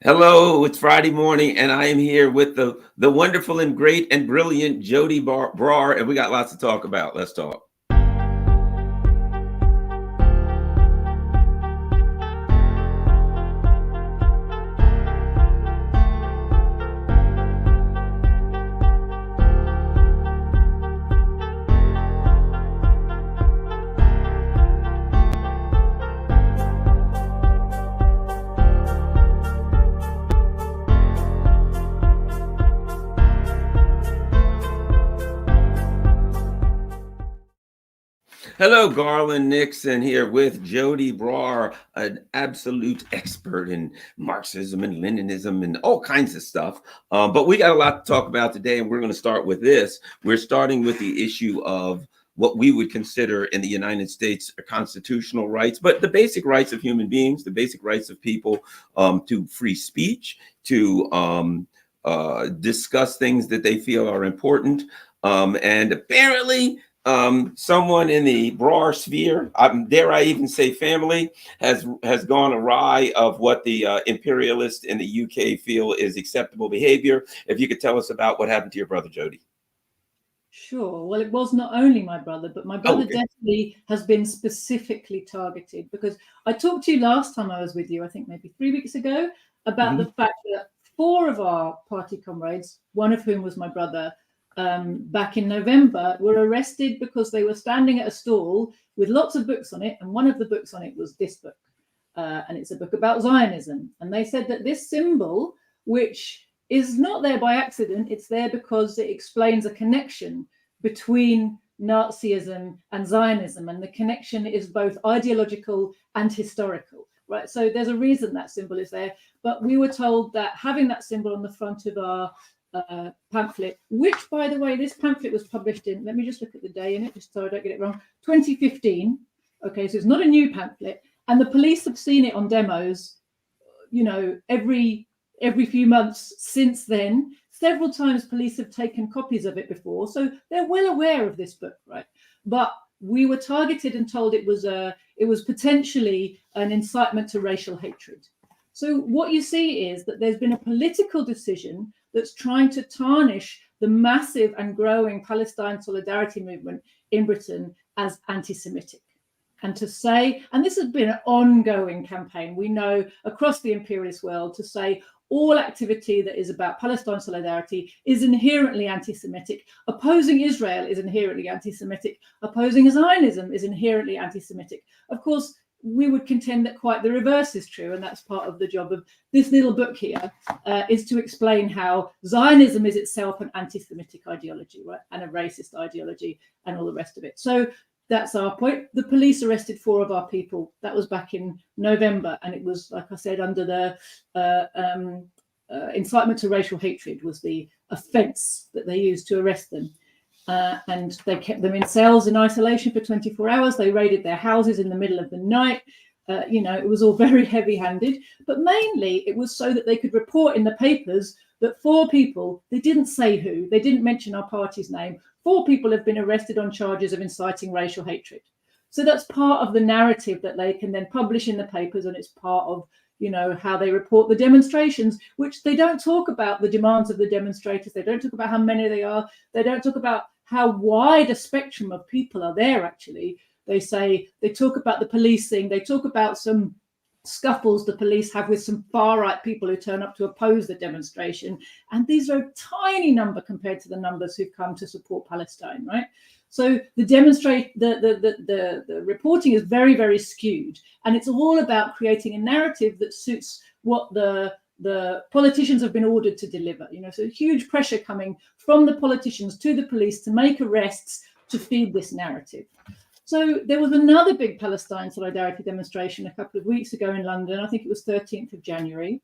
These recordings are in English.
Hello, it's Friday morning, and I am here with the wonderful and great and brilliant Joti Brar, and we got lots to talk about. Let's talk. Hello, Garland Nixon here with Joti Brar, an absolute expert in Marxism and Leninism and all kinds of stuff. But we got a lot to talk about today, and we're going to start with this. We're starting with the issue of what we would consider in the United States constitutional rights, but the basic rights of human beings, the basic rights of people to free speech, to discuss things that they feel are important. And apparently, someone in the Brar sphere, dare I even say family, has gone awry of what the imperialists in the UK feel is acceptable behavior. If you could tell us about what happened to your brother, Joti. Sure. Well, it was not only my brother, but my brother Okay. definitely has been specifically targeted, because I talked to you last time I was with you, I think maybe 3 weeks ago, about the fact that 4 of our party comrades, one of whom was my brother, back in November, were arrested because they were standing at a stall with lots of books on it, and one of the books on it was this book, and it's a book about Zionism. And they said that this symbol, which is not there by accident, it's there because it explains a connection between Nazism and Zionism, and the connection is both ideological and historical, right? So there's a reason that symbol is there. But we were told that having that symbol on the front of our pamphlet, which, by the way, this pamphlet was published in, let me just look at the day in it, just so I don't get it wrong, 2015. Okay, so it's not a new pamphlet, and the police have seen it on demos, every few months since then. Several times police have taken copies of it before, so they're well aware of this book, right? But we were targeted and told it was potentially an incitement to racial hatred. So what you see is that there's been a political decision that's trying to tarnish the massive and growing Palestine solidarity movement in Britain as anti-Semitic. And to say, and this has been an ongoing campaign, we know across the imperialist world, to say all activity that is about Palestine solidarity is inherently anti-Semitic. Opposing Israel is inherently anti-Semitic. Opposing Zionism is inherently anti-Semitic. Of course, we would contend that quite the reverse is true, and that's part of the job of this little book here, is to explain how Zionism is itself an anti-Semitic ideology, right, and a racist ideology, and all the rest of it. So that's our point. The police arrested 4 of our people. That was back in November, and it was, like I said, under the incitement to racial hatred was the offence that they used to arrest them. And they kept them in cells in isolation for 24 hours. They raided their houses in the middle of the night. It was all very heavy-handed, but mainly it was so that they could report in the papers that 4 people, they didn't say who, they didn't mention our party's name, 4 people have been arrested on charges of inciting racial hatred. So that's part of the narrative that they can then publish in the papers, and it's part of how they report the demonstrations, which they don't talk about the demands of the demonstrators. They don't talk about how many they are. They don't talk about how wide a spectrum of people are there, actually. They talk about the policing. They talk about some scuffles the police have with some far-right people who turn up to oppose the demonstration. And these are a tiny number compared to the numbers who've come to support Palestine, right? So the reporting is very, very skewed, and it's all about creating a narrative that suits what the politicians have been ordered to deliver. So huge pressure coming from the politicians to the police to make arrests to feed this narrative. So there was another big Palestine solidarity demonstration a couple of weeks ago in London. I think it was 13th of January,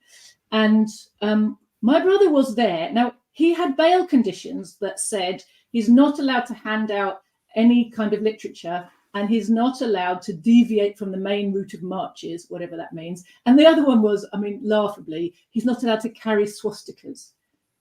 and my brother was there. Now, he had bail conditions that said he's not allowed to hand out any kind of literature, and he's not allowed to deviate from the main route of marches, whatever that means. And the other one was, laughably, he's not allowed to carry swastikas.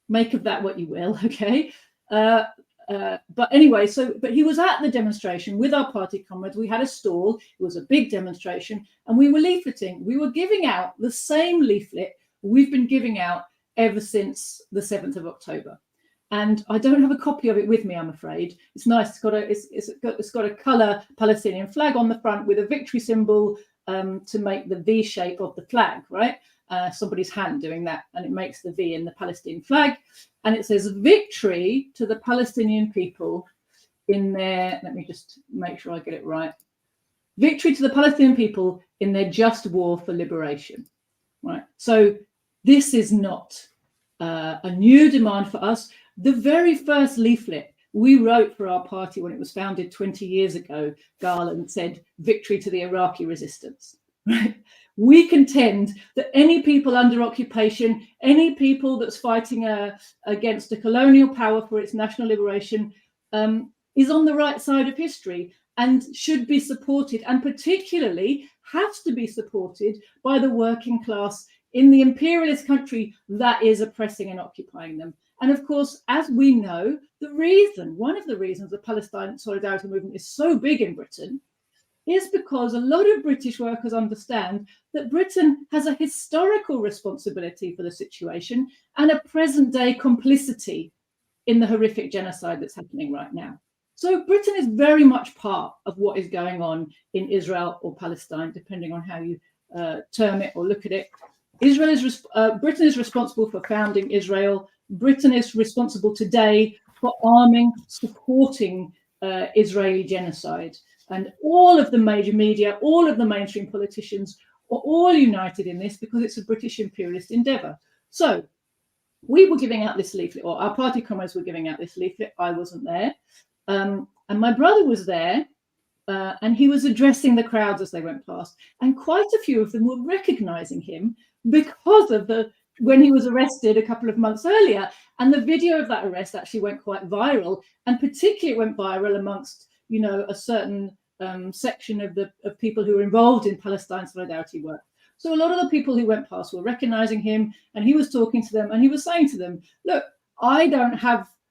Make of that what you will, okay? But anyway, but he was at the demonstration with our party comrades. We had a stall. It was a big demonstration, and we were leafleting. We were giving out the same leaflet we've been giving out ever since the 7th of October. And I don't have a copy of it with me, I'm afraid. It's nice. It's got a colour Palestinian flag on the front with a victory symbol to make the V shape of the flag, right? Somebody's hand doing that, and it makes the V in the Palestinian flag. And it says victory to the Palestinian people in their, let me just make sure I get it right. Victory to the Palestinian people in their just war for liberation, right? So this is not a new demand for us. The very first leaflet we wrote for our party when it was founded 20 years ago, Garland, said victory to the Iraqi resistance, right? We contend that any people under occupation, any people that's fighting against a colonial power for its national liberation is on the right side of history and should be supported, and particularly has to be supported by the working class in the imperialist country that is oppressing and occupying them. And of course, as we know, one of the reasons the Palestine Solidarity Movement is so big in Britain is because a lot of British workers understand that Britain has a historical responsibility for the situation and a present day complicity in the horrific genocide that's happening right now. So Britain is very much part of what is going on in Israel or Palestine, depending on how you term it or look at it. Britain is responsible for founding Israel. Britain is responsible today for arming, supporting Israeli genocide. And all of the major media, all of the mainstream politicians are all united in this because it's a British imperialist endeavour. So we were giving out this leaflet, or our party comrades were giving out this leaflet. I wasn't there. And my brother was there, and he was addressing the crowds as they went past. And quite a few of them were recognising him because of when he was arrested a couple of months earlier. And the video of that arrest actually went quite viral, and particularly it went viral amongst, a certain section of people who were involved in Palestine solidarity work. So a lot of the people who went past were recognizing him, and he was talking to them, and he was saying to them, look,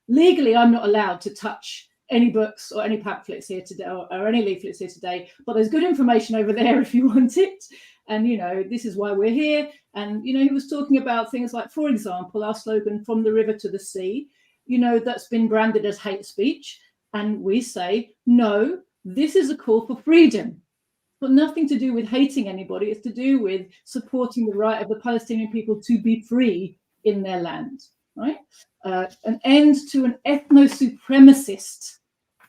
legally, I'm not allowed to touch any books or any pamphlets here today or any leaflets here today, but there's good information over there if you want it. And, this is why we're here. And, he was talking about things like, for example, our slogan, from the river to the sea, that's been branded as hate speech. And we say, no, this is a call for freedom. But nothing to do with hating anybody. It's to do with supporting the right of the Palestinian people to be free in their land, right? An end to an ethno-supremacist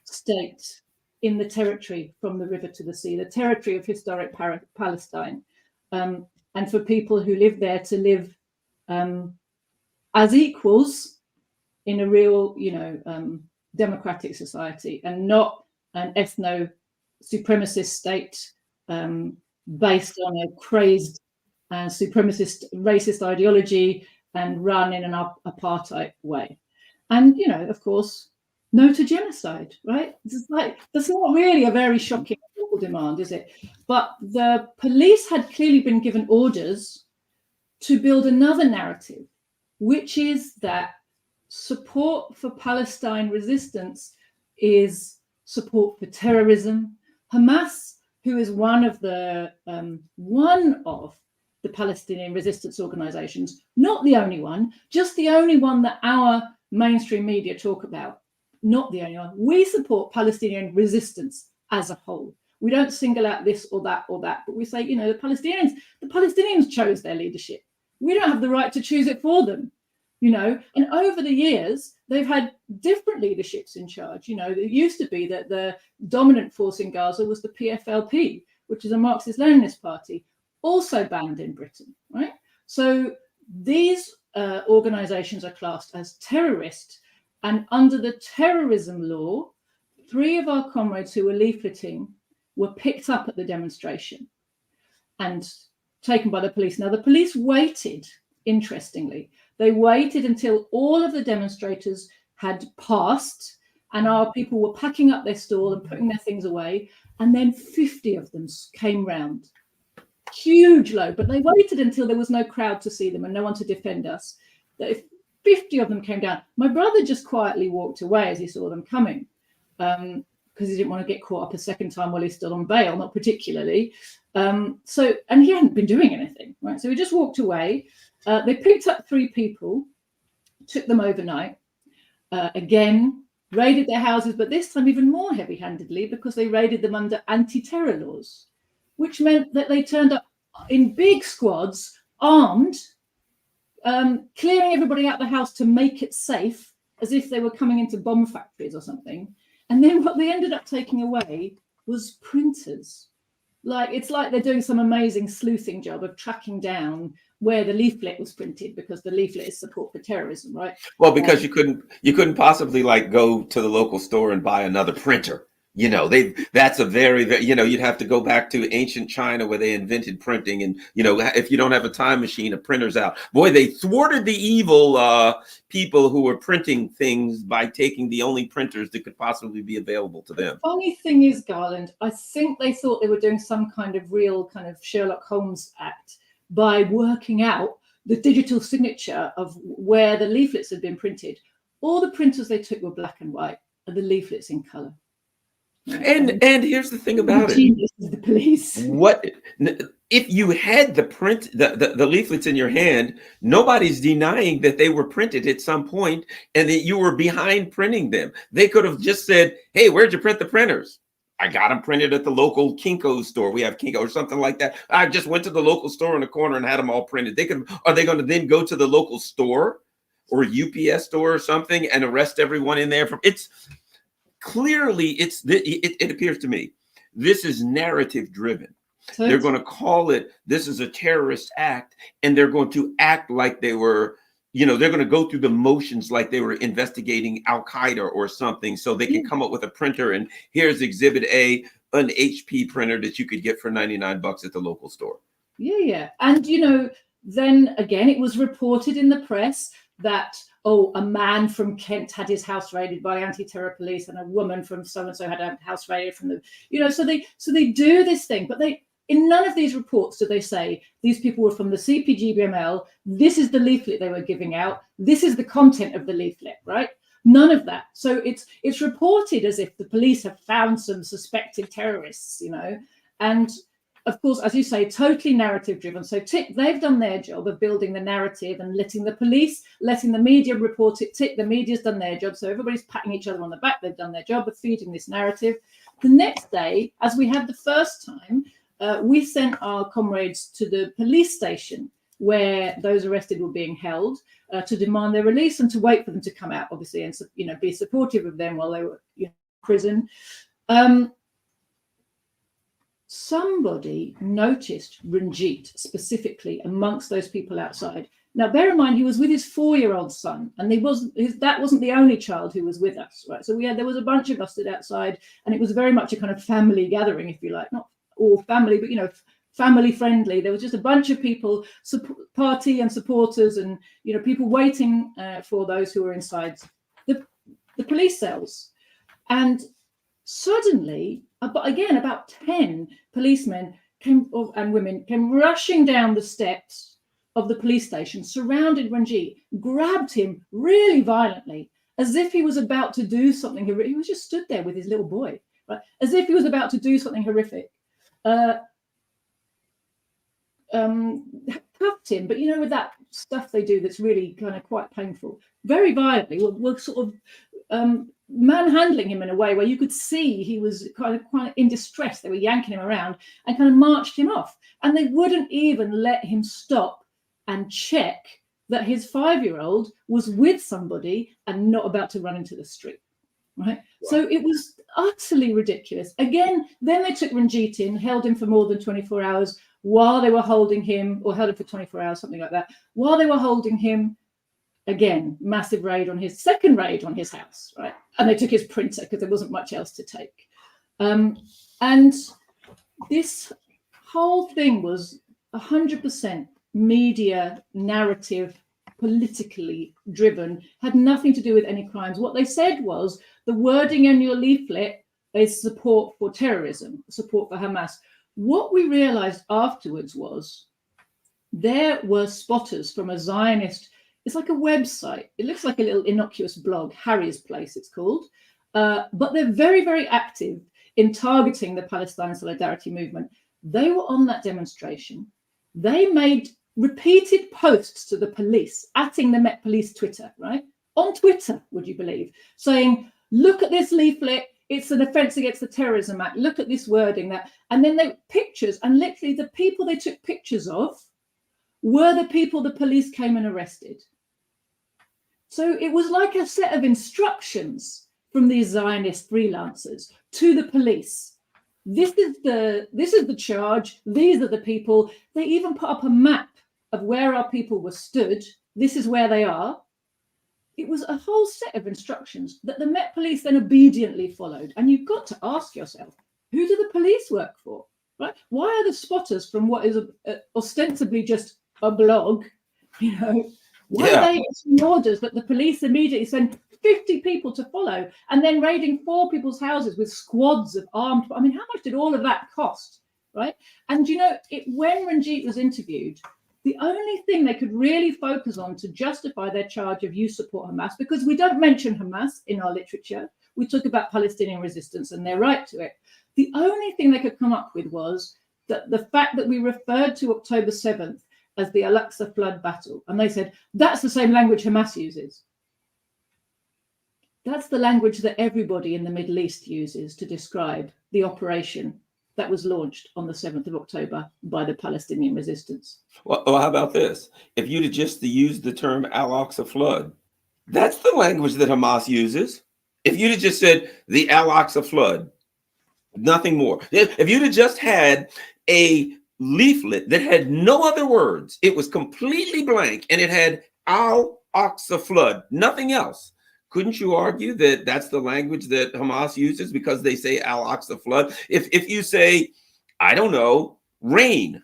state in the territory from the river to the sea, the territory of historic Palestine, and for people who live there to live as equals in a real, democratic society, and not an ethno-supremacist state based on a crazed supremacist racist ideology and run in an apartheid way. And, of course, no to genocide, right? That's not really a very shocking demand, is it? But the police had clearly been given orders to build another narrative, which is that support for Palestine resistance is support for terrorism. Hamas, who is one of the Palestinian resistance organizations, not the only one, just the only one that our mainstream media talk about, not the only one. We support Palestinian resistance as a whole. We don't single out this or that, but we say, the Palestinians chose their leadership. We don't have the right to choose it for them, and over the years, they've had different leaderships in charge. It used to be that the dominant force in Gaza was the PFLP, which is a Marxist-Leninist party, also banned in Britain, right? So these organizations are classed as terrorist, and under the terrorism law, 3 of our comrades who were leafleting were picked up at the demonstration and taken by the police. Now, the police waited, interestingly, they waited until all of the demonstrators had passed and our people were packing up their stall and putting their things away, and then 50 of them came round. Huge load, but they waited until there was no crowd to see them and no one to defend us. That if 50 of them came down, my brother just quietly walked away as he saw them coming, because he didn't want to get caught up a second time while he's still on bail, not particularly. And he hadn't been doing anything, right? So he just walked away. They picked up 3 people, took them overnight, again, raided their houses, but this time even more heavy-handedly because they raided them under anti-terror laws, which meant that they turned up in big squads, armed, clearing everybody out the house to make it safe, as if they were coming into bomb factories or something. And then what they ended up taking away was printers. It's like they're doing some amazing sleuthing job of tracking down where the leaflet was printed, because the leaflet is support for terrorism, right? Well, because you couldn't possibly go to the local store and buy another printer. That's a very, you'd have to go back to ancient China where they invented printing, and if you don't have a time machine, a printer's out. Boy, they thwarted the evil people who were printing things by taking the only printers that could possibly be available to them. The funny thing is, Garland, I think they thought they were doing some kind of real kind of Sherlock Holmes act by working out the digital signature of where the leaflets had been printed. All the printers they took were black and white, and the leaflets in color. And here's the thing about it. Genius is the police. What if you had the leaflets in your hand? Nobody's denying that they were printed at some point and that you were behind printing them. They could have just said, "Hey, where'd you print the printers?" "I got them printed at the local Kinko's store. We have Kinko," or something like that. "I just went to the local store in the corner and had them all printed." Are they going to then go to the local store or UPS store or something and arrest everyone in there? Clearly, it appears to me, this is narrative driven. So they're going to call it, this is a terrorist act, and they're going to act like they were, they're going to go through the motions like they were investigating Al Qaeda or something, so they can come up with a printer. And here's Exhibit A, an HP printer that you could get for $99 at the local store. Yeah. And, then again, it was reported in the press that, a man from Kent had his house raided by anti-terror police, and a woman from so-and-so had a house raided from the, so they do this thing, but in none of these reports do they say these people were from the CPGBML, this is the leaflet they were giving out, this is the content of the leaflet, right? None of that. So it's reported as if the police have found some suspected terrorists, and of course, as you say, totally narrative driven. So they've done their job of building the narrative and letting the media report it. The media's done their job. So everybody's patting each other on the back. They've done their job of feeding this narrative. The next day, as we had the first time, we sent our comrades to the police station where those arrested were being held, to demand their release and to wait for them to come out, obviously, and be supportive of them while they were in prison. Somebody noticed Ranjit specifically amongst those people outside. Now, bear in mind, he was with his 4-year-old son, and that wasn't the only child who was with us, right? So there was a bunch of us stood outside, and it was very much a kind of family gathering, if you like, not all family, but family friendly. There was just a bunch of people, party and supporters, and people waiting for those who were inside the police cells. And suddenly, but again, about 10 policemen and women came rushing down the steps of the police station, surrounded Ranjit, grabbed him really violently, as if he was about to do something horrific. He was just stood there with his little boy, right? As if he was about to do something horrific. Cuffed him, but with that stuff they do that's really kind of quite painful, very violently. We're sort of manhandling him in a way where you could see he was kind of in distress. They were yanking him around and kind of marched him off, and they wouldn't even let him stop and check that his 5-year-old was with somebody and not about to run into the street, right? Wow. So it was utterly ridiculous. Again, then they took Ranjit in, held him for more than 24 hours while they were holding him, or held him for 24 hours, something like that. While they were holding him, again, massive second raid on his house, right? And they took his printer because there wasn't much else to take. And this whole thing was 100% media narrative, politically driven, had nothing to do with any crimes. What they said was the wording in your leaflet is support for terrorism, support for Hamas. What we realized afterwards was there were spotters from a Zionist, it's like a website. It looks like a little innocuous blog, Harry's Place it's called. But they're very, very active in targeting the Palestine Solidarity Movement. They were on that demonstration. They made repeated posts to the police, atting the Met Police Twitter, right? On Twitter, would you believe, saying, look at this leaflet, it's an offence against the Terrorism Act, look at this wording, that. And then they pictures, and literally the people they took pictures of were the people the police came and arrested. So it was like a set of instructions from these Zionist freelancers to the police. This is the charge. These are the people. They even put up a map of where our people were stood. This is where they are. It was a whole set of instructions that the Met Police then obediently followed. And you've got to ask yourself, who do the police work for? Right? Why are the spotters from what is ostensibly just a blog, why are they issuing orders that the police immediately send 50 people to follow and then raiding 4 people's houses with squads of armed? I mean, how much did all of that cost, right? And when Ranjit was interviewed, the only thing they could really focus on to justify their charge of you support Hamas, because we don't mention Hamas in our literature, we talk about Palestinian resistance and their right to it. The only thing they could come up with was that the fact that we referred to October 7th as the Al-Aqsa flood battle. And they said, that's the same language Hamas uses. That's the language that everybody in the Middle East uses to describe the operation that was launched on the 7th of October by the Palestinian resistance. Well, how about this? If you'd have just used the term Al-Aqsa flood, that's the language that Hamas uses. If you'd have just said the Al-Aqsa flood, nothing more. If you'd have just had a leaflet that had no other words, it was completely blank, and it had Al-Aqsa flood, nothing else. Couldn't you argue that that's the language that Hamas uses because they say Al-Aqsa flood? If you say, I don't know, rain,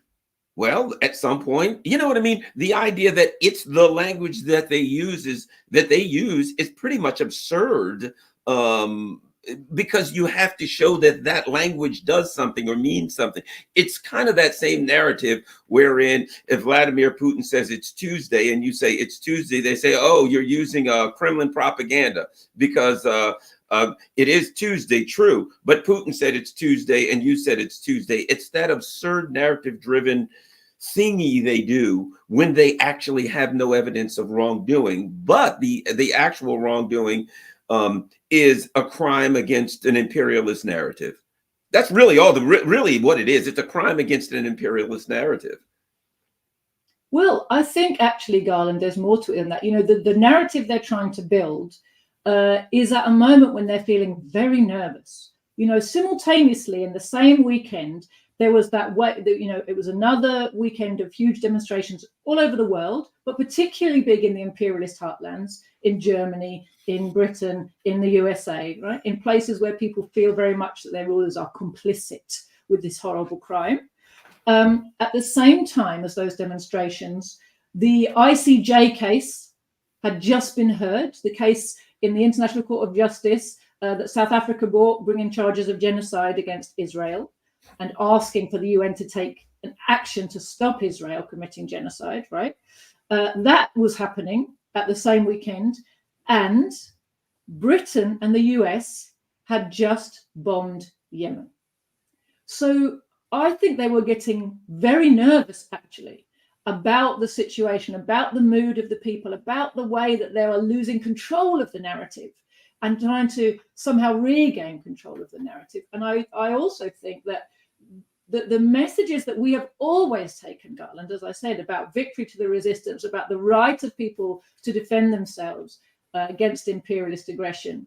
well, at some point, you know what I mean? The idea that it's the language that they use is pretty much absurd. Because you have to show that that language does something or means something. It's kind of that same narrative wherein if Vladimir Putin says it's Tuesday and you say it's Tuesday, they say, oh, you're using Kremlin propaganda because it is Tuesday, true, but Putin said it's Tuesday and you said it's Tuesday. It's that absurd narrative-driven thingy they do when they actually have no evidence of wrongdoing, but the actual wrongdoing is a crime against an imperialist narrative. That's really really what it is. It's a crime against an imperialist narrative. Well, I think actually, Garland, there's more to it than that. The narrative they're trying to build is at a moment when they're feeling very nervous. Simultaneously in the same weekend, there was it was another weekend of huge demonstrations all over the world, but particularly big in the imperialist heartlands, in Germany, in Britain, in the USA, right? In places where people feel very much that their rulers are complicit with this horrible crime. At the same time as those demonstrations, the ICJ case had just been heard, the case in the International Court of Justice that South Africa brought, bringing charges of genocide against Israel and asking for the UN to take an action to stop Israel committing genocide, right? That was happening at the same weekend. And Britain and the US had just bombed Yemen. So I think they were getting very nervous, actually, about the situation, about the mood of the people, about the way that they were losing control of the narrative and trying to somehow regain control of the narrative. And I also think that the messages that we have always taken, Garland, as I said, about victory to the resistance, about the right of people to defend themselves against imperialist aggression,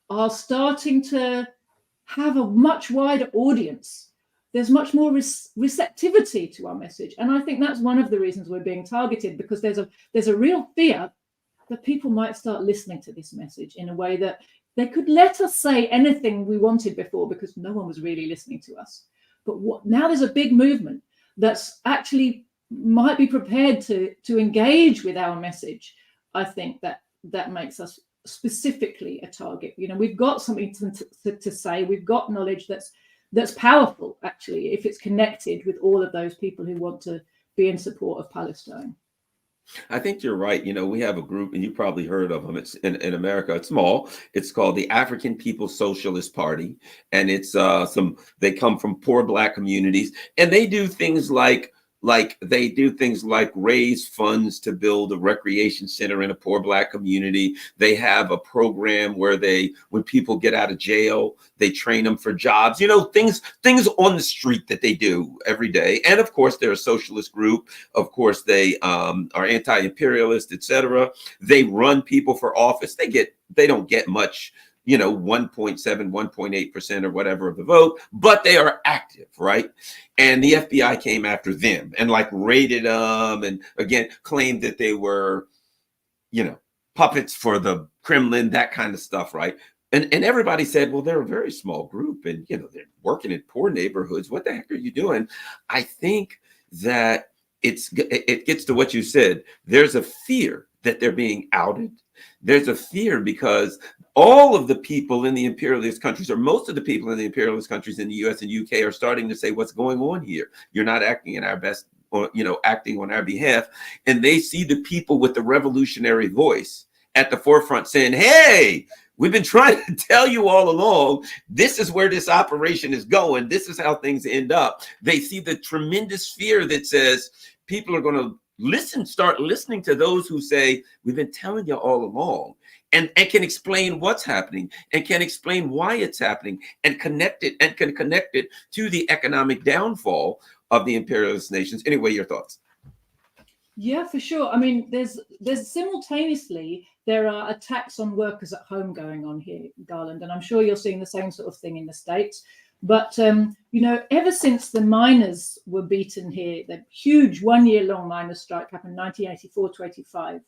are starting to have a much wider audience. There's much more receptivity to our message. And I think that's one of the reasons we're being targeted, because there's a real fear that people might start listening to this message in a way that they could let us say anything we wanted before because no one was really listening to us. But now there's a big movement that's actually might be prepared to engage with our message. I think that makes us specifically a target. We've got something to say. We've got knowledge that's powerful, actually, if it's connected with all of those people who want to be in support of Palestine. I think you're right. We have a group, and you probably heard of them. It's in America. It's small. It's called the African People's Socialist Party, and it's they come from poor Black communities, and they do things like raise funds to build a recreation center in a poor Black community. They have a program where when people get out of jail, they train them for jobs. Things on the street that they do every day. And of course, they're a socialist group. Of course, they are anti-imperialist, etc. They run people for office. They don't get much, 1.7, 1.8% or whatever of the vote, but they are active, right? And the FBI came after them and raided them, and again claimed that they were, puppets for the Kremlin, that kind of stuff, right? And everybody said, well, they're a very small group, and they're working in poor neighborhoods. What the heck are you doing? I think that it gets to what you said. There's a fear that they're being outed. There's a fear because all of the people in the imperialist countries, or most of the people in the imperialist countries in the US and UK, are starting to say, what's going on here? You're not acting in our best, or acting on our behalf. And they see the people with the revolutionary voice at the forefront saying, hey, we've been trying to tell you all along, this is where this operation is going. This is how things end up. They see the tremendous fear that says people are going to start listening to those who say, we've been telling you all along, and can explain what's happening, and can explain why it's happening, and can connect it to the economic downfall of the imperialist nations. Anyway, your thoughts? Yeah, for sure. I mean, there's simultaneously, there are attacks on workers at home going on here, Garland, and I'm sure you're seeing the same sort of thing in the States. But, ever since the miners were beaten here, the huge one-year-long miners' strike happened 1984 to 85.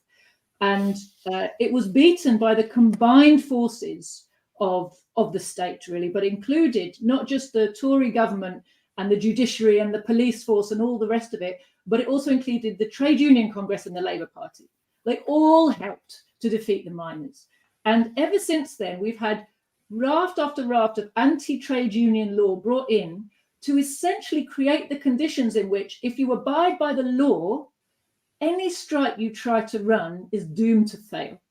And it was beaten by the combined forces of the state, really, but included not just the Tory government and the judiciary and the police force and all the rest of it, but it also included the Trade Union Congress and the Labour Party. They all helped to defeat the miners. And ever since then, we've had raft after raft of anti-trade union law brought in to essentially create the conditions in which, if you abide by the law, any strike you try to run is doomed to fail,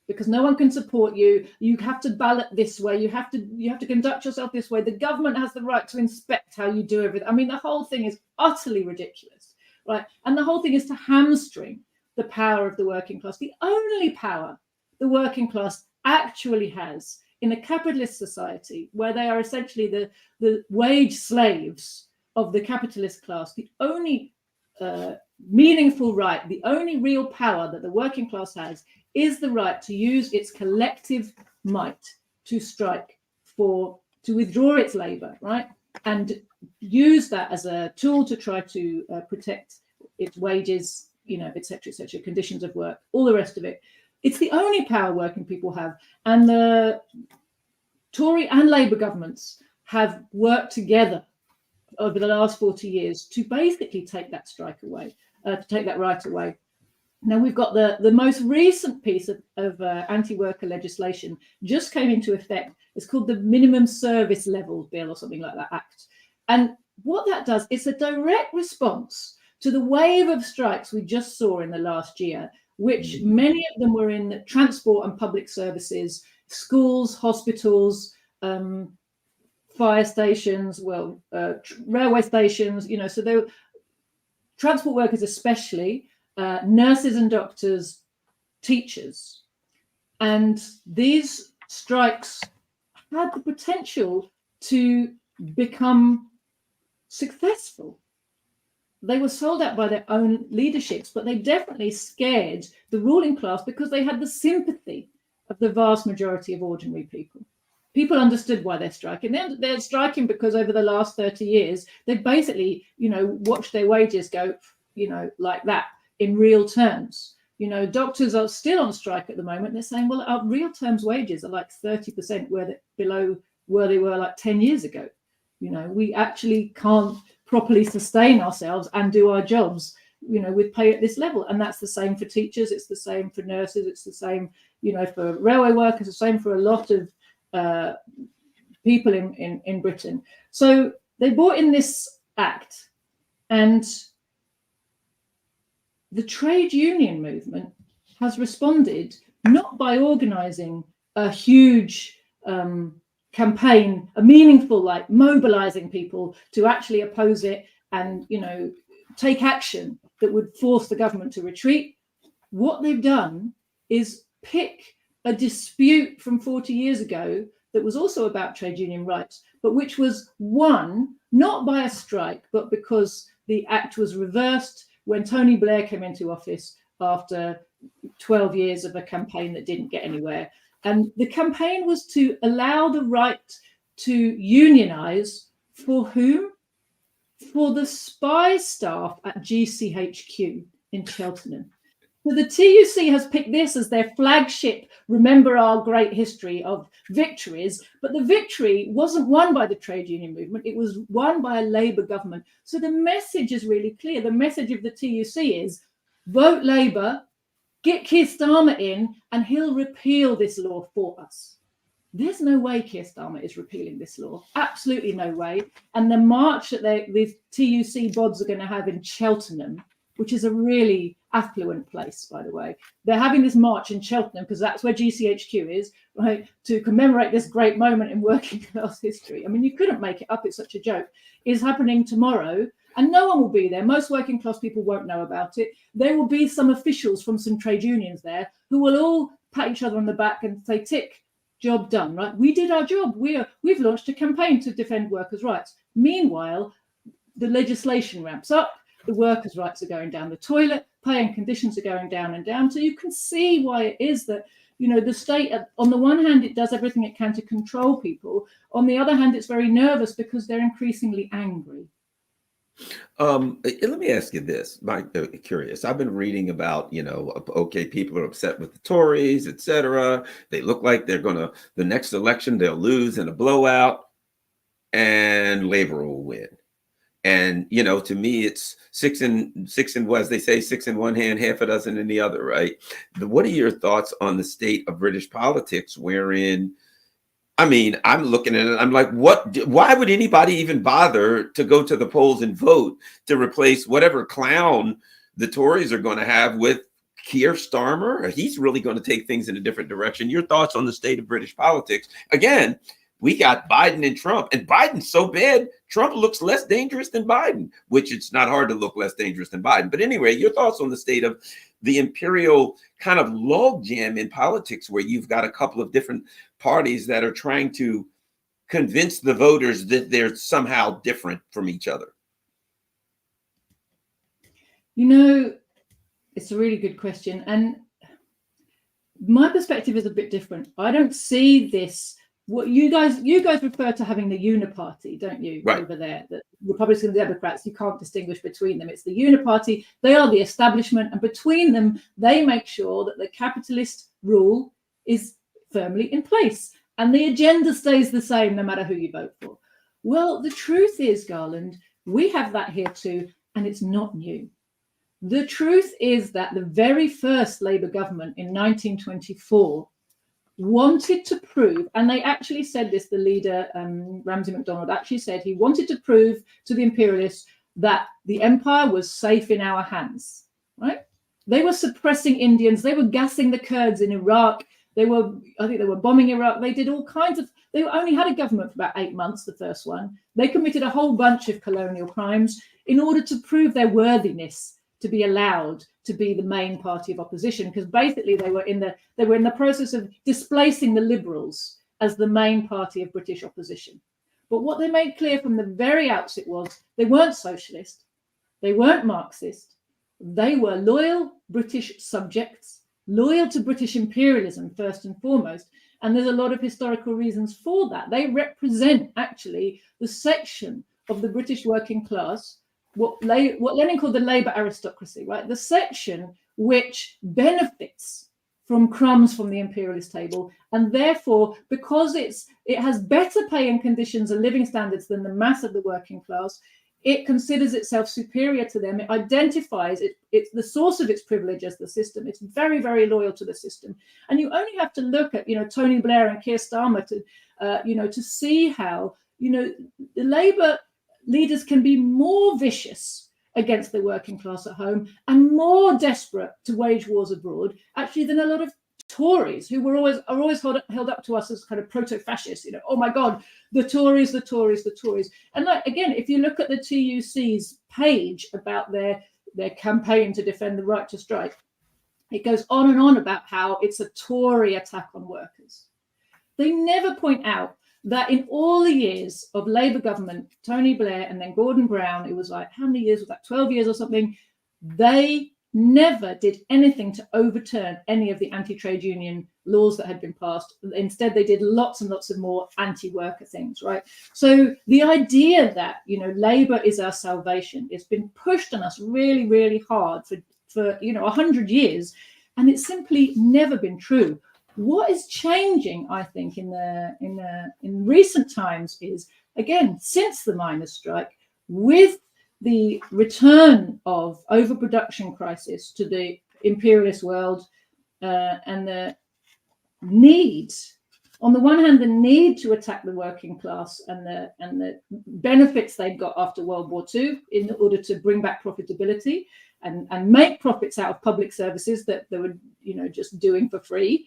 because no one can support you. You have to ballot this way. You have to conduct yourself this way. The government has the right to inspect how you do everything. I mean, the whole thing is utterly ridiculous, right? And the whole thing is to hamstring the power of the working class. The only power the working class actually has in a capitalist society, where they are essentially the wage slaves of the capitalist class, the only meaningful right, the only real power that the working class has is the right to use its collective might to strike, to withdraw its labor, right? And use that as a tool to try to protect its wages, et cetera, conditions of work, all the rest of it. It's the only power working people have. And the Tory and Labour governments have worked together over the last 40 years to basically take that strike away, to take that right away. Now we've got the most recent piece of anti-worker legislation just came into effect. It's called the Minimum Service Levels Bill or something like that Act. And what that does, it's a direct response to the wave of strikes we just saw in the last year, which many of them were in transport and public services, schools, hospitals, fire stations, railway stations, so they were transport workers especially, nurses and doctors, teachers. And these strikes had the potential to become successful. They were sold out by their own leaderships, but they definitely scared the ruling class because they had the sympathy of the vast majority of ordinary people. People understood why they're striking. They're striking because over the last 30 years, they've basically, watched their wages go, like that in real terms. Doctors are still on strike at the moment. They're saying, well, our real terms wages are like 30% below where they were like 10 years ago. We actually can't properly sustain ourselves and do our jobs, with pay at this level. And that's the same for teachers. It's the same for nurses. It's the same, for railway workers, the same for a lot of people in Britain. So they brought in this act, and the trade union movement has responded not by organising a huge campaign, a meaningful, like mobilising people to actually oppose it and, you know, take action that would force the government to retreat. What they've done is pick a dispute from 40 years ago that was also about trade union rights, but which was won not by a strike, but because the act was reversed when Tony Blair came into office after 12 years of a campaign that didn't get anywhere. And the campaign was to allow the right to unionize for whom? For the spy staff at GCHQ in Cheltenham. So the TUC has picked this as their flagship, remember our great history of victories, but the victory wasn't won by the trade union movement, it was won by a Labour government. So the message is really clear. The message of the TUC is vote Labour, get Keir Starmer in, and he'll repeal this law for us. There's no way Keir Starmer is repealing this law. Absolutely no way. And the march that the TUC bods are going to have in Cheltenham, which is a really affluent place, by the way. They're having this march in Cheltenham because that's where GCHQ is, right, to commemorate this great moment in working class history. I mean, you couldn't make it up. It's such a joke. Is happening tomorrow, and no one will be there. Most working class people won't know about it. There will be some officials from some trade unions there who will all pat each other on the back and say, tick, job done, right? We did our job. We've launched a campaign to defend workers' rights. Meanwhile, the legislation ramps up. The workers' rights are going down the toilet, pay and conditions are going down and down. So you can see why it is that, you know, the state, on the one hand, it does everything it can to control people. On the other hand, it's very nervous because they're increasingly angry. Let me ask you this, Mike, curious. I've been reading about, you know, okay, people are upset with the Tories, etc. They look like they're going to, the next election, they'll lose in a blowout and Labor will win. And, you know, to me, it's six and as they say, six in one hand, half a dozen in the other, right? What are your thoughts on the state of British politics wherein, I mean, I'm looking at it, I'm like, why would anybody even bother to go to the polls and vote to replace whatever clown the Tories are going to have with Keir Starmer? He's really going to take things in a different direction. Your thoughts on the state of British politics? Again, we got Biden and Trump, and Biden's so bad, Trump looks less dangerous than Biden, which it's not hard to look less dangerous than Biden. But anyway, your thoughts on the state of the imperial kind of logjam in politics, where you've got a couple of different parties that are trying to convince the voters that they're somehow different from each other? You know, it's a really good question. And my perspective is a bit different. I don't see this. What you guys refer to having the uniparty, don't you? Right. Over there, the Republicans and Democrats, you can't distinguish between them. It's the uniparty. They are the establishment, and between them, they make sure that the capitalist rule is firmly in place, and the agenda stays the same no matter who you vote for. Well, the truth is, Garland, we have that here too, and it's not new. The truth is that the very first Labour government in 1924 wanted to prove, and they actually said this, the leader, Ramsay MacDonald, actually said he wanted to prove to the imperialists that the empire was safe in our hands, right? They were suppressing Indians. They were gassing the Kurds in Iraq. I think they were bombing Iraq. They did all kinds of, they only had a government for about 8 months, the first one. They committed a whole bunch of colonial crimes in order to prove their worthiness to be allowed to be the main party of opposition, because basically they were in the process of displacing the Liberals as the main party of British opposition. But what they made clear from the very outset was they weren't socialist, they weren't Marxist, they were loyal British subjects, loyal to British imperialism first and foremost. And there's a lot of historical reasons for that. They represent actually the section of the British working class, what Lenin called the Labour aristocracy, right? The section which benefits from crumbs from the imperialist table, and therefore, because it has better pay and conditions and living standards than the mass of the working class, it considers itself superior to them. It identifies it's the source of its privilege as the system. It's very, very loyal to the system. And you only have to look at, Tony Blair and Keir Starmer to see how, the Labour leaders can be more vicious against the working class at home and more desperate to wage wars abroad, actually, than a lot of Tories, who are always held up to us as kind of proto-fascists. Oh my God, the Tories, the Tories, the Tories. And like, again, if you look at the TUC's page about their campaign to defend the right to strike, it goes on and on about how it's a Tory attack on workers. They never point out that in all the years of Labour government, Tony Blair and then Gordon Brown, it was like, how many years was that? 12 years or something. They never did anything to overturn any of the anti-trade union laws that had been passed. Instead, they did lots and lots of more anti-worker things, right? So the idea that, Labour is our salvation, it's been pushed on us really, really hard for 100 years, and it's simply never been true. What is changing, I think, in recent times is, again, since the miners' strike, with the return of overproduction crisis to the imperialist world, and the need, on the one hand, the need to attack the working class and the benefits they got after World War II in order to bring back profitability and make profits out of public services that they were just doing for free.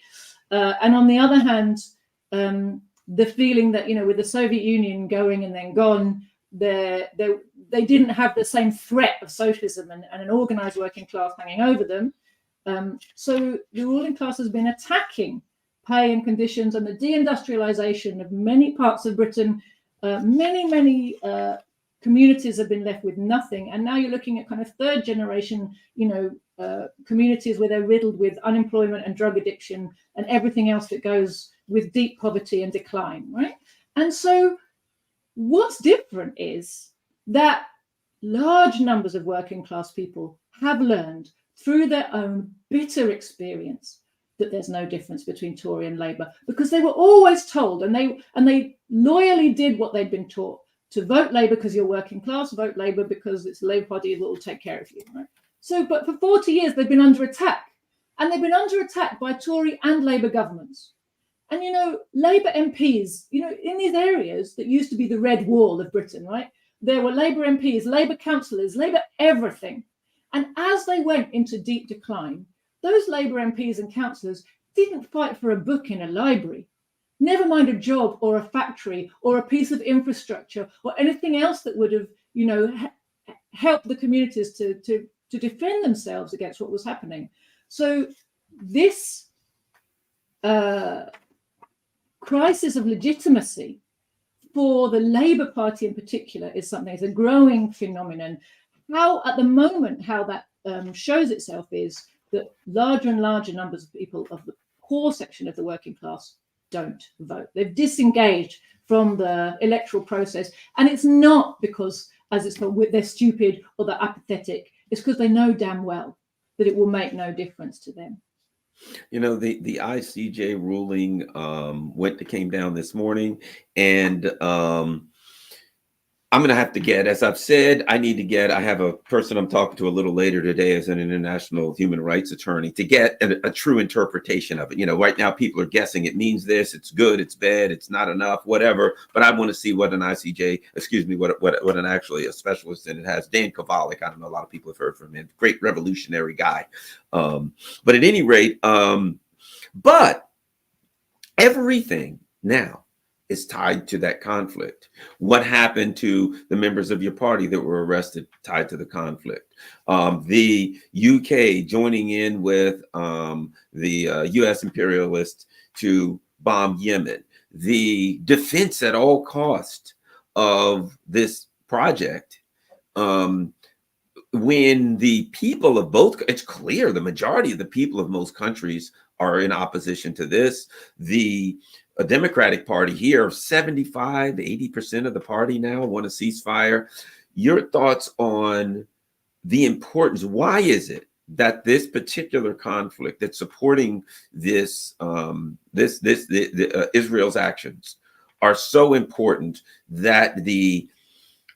And on the other hand, the feeling that, with the Soviet Union going and then gone, they didn't have the same threat of socialism and an organized working class hanging over them. So the ruling class has been attacking pay and conditions and the deindustrialization of many parts of Britain. Many communities have been left with nothing. And now you're looking at kind of third generation, communities where they're riddled with unemployment and drug addiction and everything else that goes with deep poverty and decline, right? And so what's different is that large numbers of working class people have learned through their own bitter experience that there's no difference between Tory and Labour, because they were always told, and they loyally did what they'd been taught, to vote Labour because you're working class, vote Labour because it's the Labour Party that will take care of you, right? So, but for 40 years, they've been under attack, and they've been under attack by Tory and Labour governments. And, Labour MPs, in these areas that used to be the red wall of Britain, right? There were Labour MPs, Labour councillors, Labour everything. And as they went into deep decline, those Labour MPs and councillors didn't fight for a book in a library, never mind a job or a factory or a piece of infrastructure or anything else that would have, helped the communities to defend themselves against what was happening. So this crisis of legitimacy for the Labour Party in particular is something, it's a growing phenomenon. How at the moment, how that shows itself is that larger and larger numbers of people of the core section of the working class don't vote. They've disengaged from the electoral process. And it's not because, as it's called, they're stupid or they're apathetic. It's because they know damn well that it will make no difference to them. The ICJ ruling came down this morning, and I'm going to have to as I've said, I have a person I'm talking to a little later today as an international human rights attorney to get a true interpretation of it. Right now people are guessing it means this, it's good, it's bad, it's not enough, whatever. But I want to see what an ICJ, what an actually a specialist in it has. Dan Kovalik, I don't know, a lot of people have heard from him, great revolutionary guy. But at any rate, but everything now is tied to that conflict. What happened to the members of your party that were arrested tied to the conflict? The UK joining in with the US imperialists to bomb Yemen. The defense at all cost of this project. When the people of both, it's clear the majority of the people of most countries are in opposition to this. A Democratic Party here, 75, 80% of the party now want a ceasefire. Your thoughts on the importance? Why is it that this particular conflict that's supporting this, Israel's actions are so important that the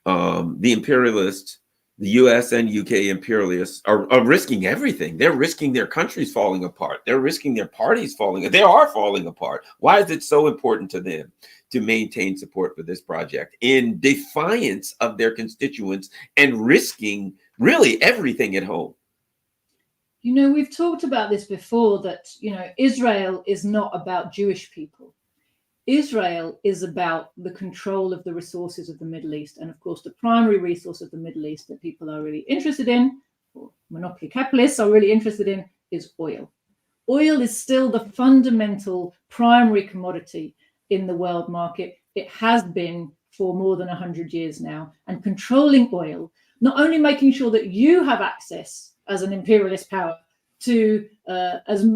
imperialists, the US and UK imperialists are risking everything? They're risking their countries falling apart. They're risking their parties they are falling apart. Why is it so important to them to maintain support for this project in defiance of their constituents and risking really everything at home. You know, we've talked about this before, that, you know, Israel is not about Jewish people. Israel is about the control of the resources of the Middle East. And of course, the primary resource of the Middle East that people are really interested in, or monopoly capitalists are really interested in, is oil. Oil is still the fundamental primary commodity in the world market. It has been for more than 100 years now. And controlling oil, not only making sure that you have access as an imperialist power to as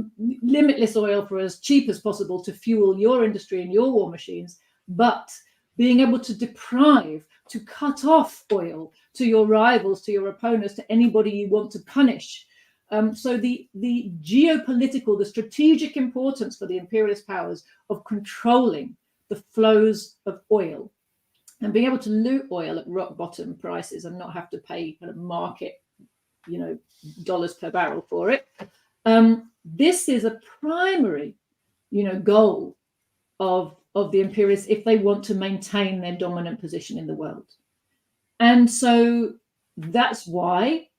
limitless oil for as cheap as possible to fuel your industry and your war machines, but being able to deprive, to cut off oil to your rivals, to your opponents, to anybody you want to punish. So the geopolitical, the strategic importance for the imperialist powers of controlling the flows of oil and being able to loot oil at rock bottom prices and not have to pay kind of market, you know, dollars per barrel for it. This is a primary, you know, goal of the imperialists if they want to maintain their dominant position in the world. And so that's why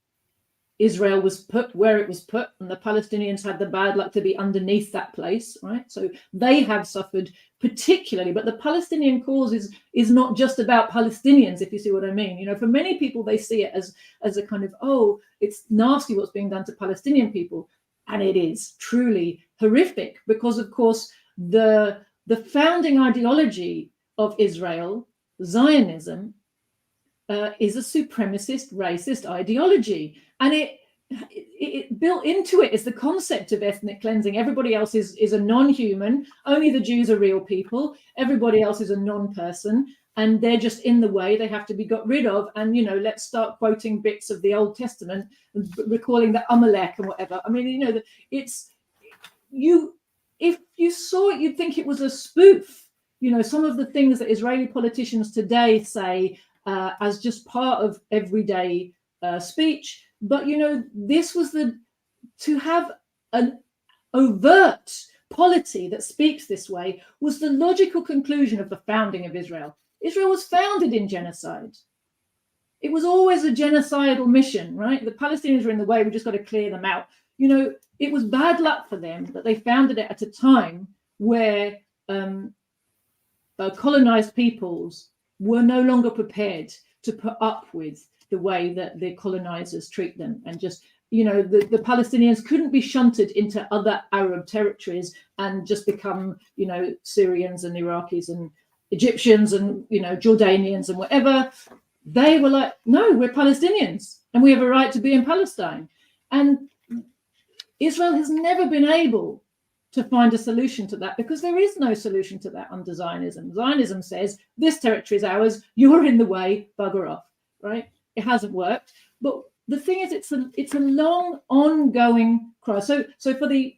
Israel was put where it was put, and the Palestinians had the bad luck to be underneath that place, right? So they have suffered particularly, but the Palestinian cause is not just about Palestinians, if you see what I mean. You know, for many people, they see it as a kind of, oh, it's nasty what's being done to Palestinian people. And it is truly horrific because, of course, the founding ideology of Israel, Zionism, is a supremacist, racist ideology. And it built into it is the concept of ethnic cleansing. Everybody else is a non-human. Only the Jews are real people. Everybody else is a non-person, and they're just in the way. They have to be got rid of. And, you know, let's start quoting bits of the Old Testament, recalling the Amalek and whatever. I mean, you know, if you saw it, you'd think it was a spoof. You know, some of the things that Israeli politicians today say as just part of everyday speech. But, you know, this was to have an overt polity that speaks this way was the logical conclusion of the founding of Israel. Israel was founded in genocide. It was always a genocidal mission, right? The Palestinians are in the way. We just got to clear them out. You know, it was bad luck for them that they founded it at a time where colonized peoples were no longer prepared to put up with the way that the colonizers treat them, and just, you know, the Palestinians couldn't be shunted into other Arab territories and just become, you know, Syrians and Iraqis and Egyptians and, you know, Jordanians and whatever. They were like, no, we're Palestinians and we have a right to be in Palestine. And Israel has never been able to find a solution to that, because there is no solution to that under Zionism. Zionism says this territory is ours, you're in the way, bugger off, right? It hasn't worked. But the thing is, it's a long ongoing cry. So to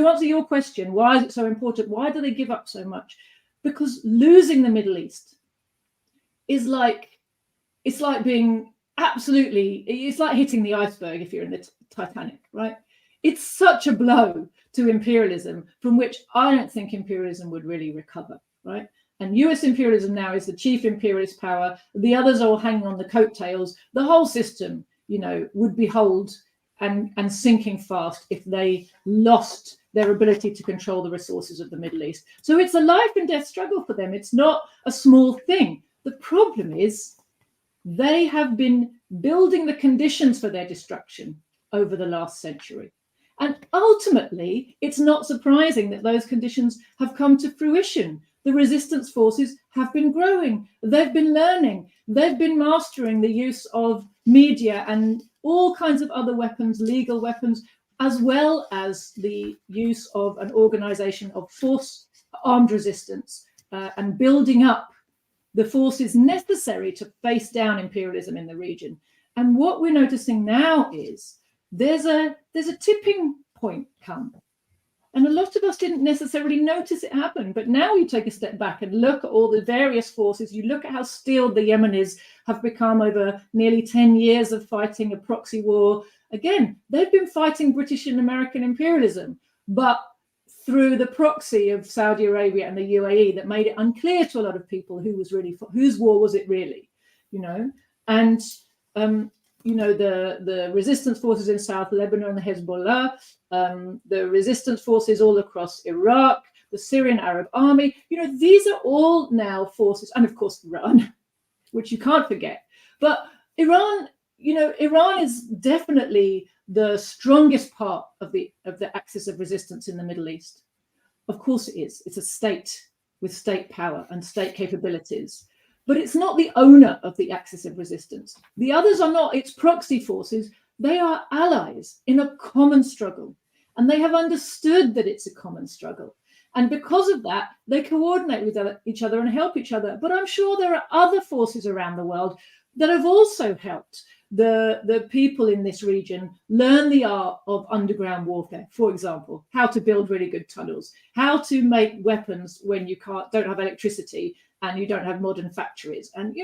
answer your question, why is it so important? Why do they give up so much? Because losing the Middle East is like, it's like being absolutely, it's like hitting the iceberg if you're in the Titanic, right? It's such a blow to imperialism from which I don't think imperialism would really recover, right? And US imperialism now is the chief imperialist power. The others are all hanging on the coattails. The whole system, you know, would be behold and sinking fast if they lost their ability to control the resources of the Middle East. So it's a life and death struggle for them. It's not a small thing. The problem is they have been building the conditions for their destruction over the last century. And ultimately, it's not surprising that those conditions have come to fruition. The resistance forces have been growing. They've been learning. They've been mastering the use of media and all kinds of other weapons, legal weapons, as well as the use of an organization of force armed resistance and building up the forces necessary to face down imperialism in the region. And what we're noticing now is there's a tipping point come. And a lot of us didn't necessarily notice it happen. But now you take a step back and look at all the various forces. You look at how steeled the Yemenis have become over nearly 10 years of fighting a proxy war. Again, they've been fighting British and American imperialism, but through the proxy of Saudi Arabia and the UAE that made it unclear to a lot of people who was really, whose war was it really, you know? And the resistance forces in South Lebanon, the Hezbollah, the resistance forces all across Iraq, the Syrian Arab Army. These are all now forces, and of course Iran, which you can't forget. But Iran is definitely the strongest part of the axis of resistance in the Middle East. Of course it is. It's a state with state power and state capabilities. But it's not the owner of the axis of resistance. The others are not its proxy forces. They are allies in a common struggle. And they have understood that it's a common struggle. And because of that, they coordinate with each other and help each other. But I'm sure there are other forces around the world that have also helped the people in this region learn the art of underground warfare. For example, how to build really good tunnels, how to make weapons when you don't have electricity and you don't have modern factories. And,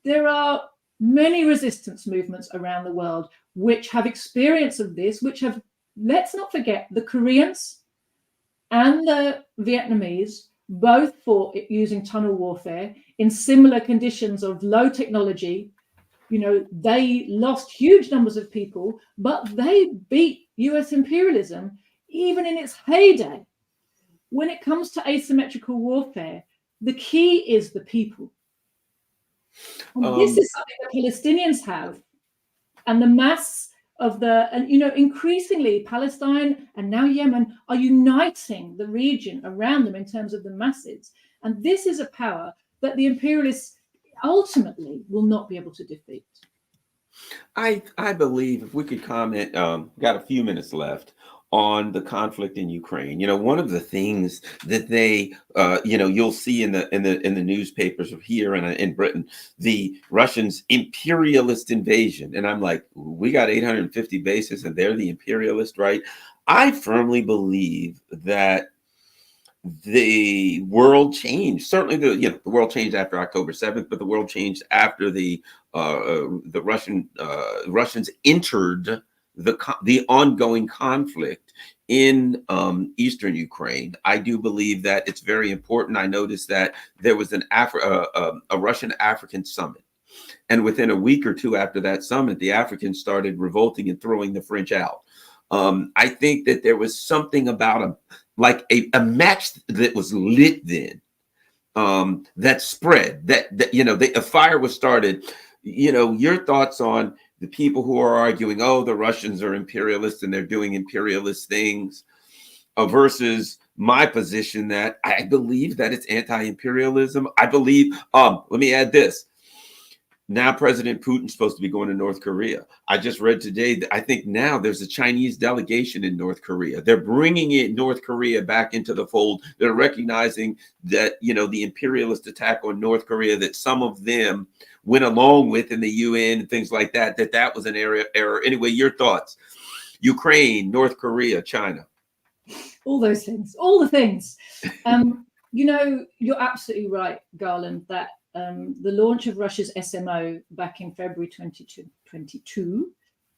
there are many resistance movements around the world which have experience of this, which have, let's not forget, the Koreans and the Vietnamese both fought using tunnel warfare in similar conditions of low technology. They lost huge numbers of people, but they beat US imperialism even in its heyday. When it comes to asymmetrical warfare, the key is the people. And this is something the Palestinians have. And the mass of increasingly Palestine and now Yemen are uniting the region around them in terms of the masses. And this is a power that the imperialists ultimately will not be able to defeat. I believe, if we could comment, got a few minutes left, on the conflict in Ukraine. One of the things that they, you'll see in the newspapers of here and in Britain, the Russians' imperialist invasion. And I'm like, we got 850 bases and they're the imperialist, right? I firmly believe that the world changed. Certainly, the world changed after October 7th, but the world changed after the Russians entered the ongoing conflict in eastern Ukraine. I do believe that it's very important. I noticed that there was a Russian-African summit. And within a week or two after that summit, the Africans started revolting and throwing the French out. I think that there was something about a match that was lit then, that spread, that a fire was started. Your thoughts on the people who are arguing, oh, the Russians are imperialists and they're doing imperialist things, versus my position that I believe that it's anti-imperialism. I believe, let me add this. Now President Putin's supposed to be going to North Korea. I just read today that I think now there's a Chinese delegation in North Korea. They're bringing North Korea back into the fold. They're recognizing that, the imperialist attack on North Korea that some of them went along with in the UN and things like that, that was an error. Anyway, your thoughts? Ukraine, North Korea, China. All those things, all the things. You're absolutely right, Garland, that the launch of Russia's SMO back in February 2022,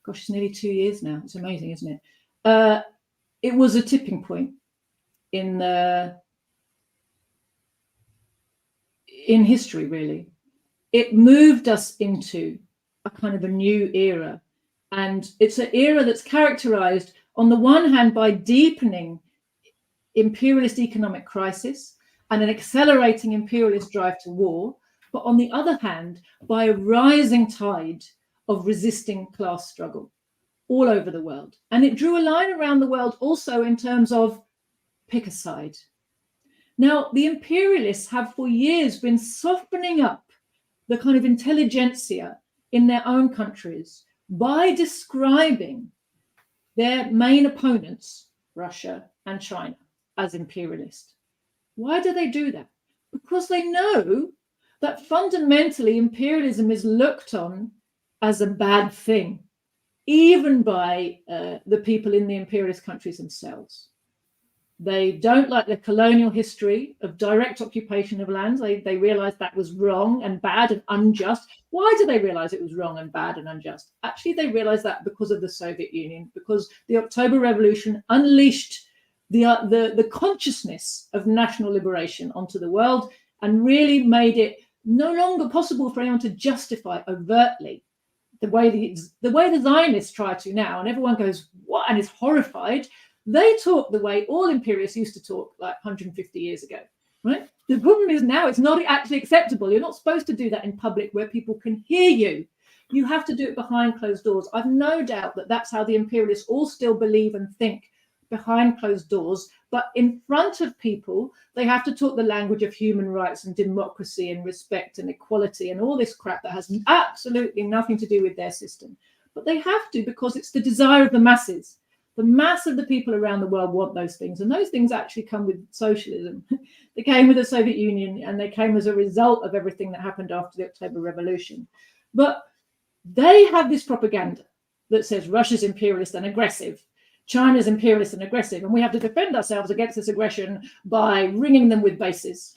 gosh, it's nearly 2 years now. It's amazing, isn't it? It was a tipping point in history, really. It moved us into a kind of a new era. And it's an era that's characterized, on the one hand, by deepening imperialist economic crisis and an accelerating imperialist drive to war, but on the other hand, by a rising tide of resisting class struggle all over the world. And it drew a line around the world also in terms of pick a side. Now, the imperialists have for years been softening up the kind of intelligentsia in their own countries by describing their main opponents, Russia and China, as imperialist. Why do they do that? Because they know that fundamentally imperialism is looked on as a bad thing, even by the people in the imperialist countries themselves. They don't like the colonial history of direct occupation of lands. They realized that was wrong and bad and unjust. Why do they realize it was wrong and bad and unjust? Actually, they realized that because of the Soviet Union, because the October Revolution unleashed the consciousness of national liberation onto the world and really made it no longer possible for anyone to justify overtly the way the Zionists try to now, and everyone goes, what, and is horrified. They talk the way all imperialists used to talk like 150 years ago, right? The problem is now it's not actually acceptable. You're not supposed to do that in public where people can hear you. You have to do it behind closed doors. I've no doubt that that's how the imperialists all still believe and think, behind closed doors. But in front of people, they have to talk the language of human rights and democracy and respect and equality and all this crap that has absolutely nothing to do with their system. But they have to, because it's the desire of the masses. The mass of the people around the world want those things. And those things actually come with socialism. They came with the Soviet Union, and they came as a result of everything that happened after the October Revolution. But they have this propaganda that says Russia's imperialist and aggressive, China's imperialist and aggressive, and we have to defend ourselves against this aggression by ringing them with bases.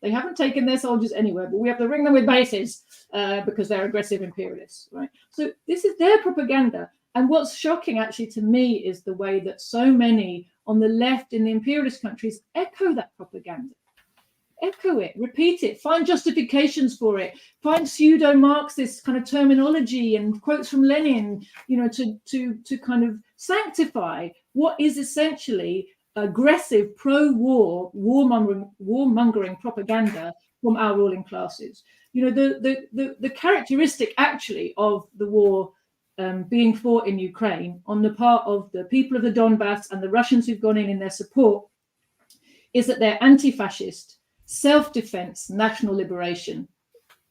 They haven't taken their soldiers anywhere, but we have to ring them with bases because they're aggressive imperialists, right? So this is their propaganda. And what's shocking actually to me is the way that so many on the left in the imperialist countries echo that propaganda. Echo it, repeat it, find justifications for it, find pseudo-Marxist kind of terminology and quotes from Lenin, you know, to kind of sanctify what is essentially aggressive pro-war, warmongering propaganda from our ruling classes. You know, the characteristic actually of the war being fought in Ukraine on the part of the people of the Donbass and the Russians who've gone in their support is that they're anti-fascist, self-defense, national liberation.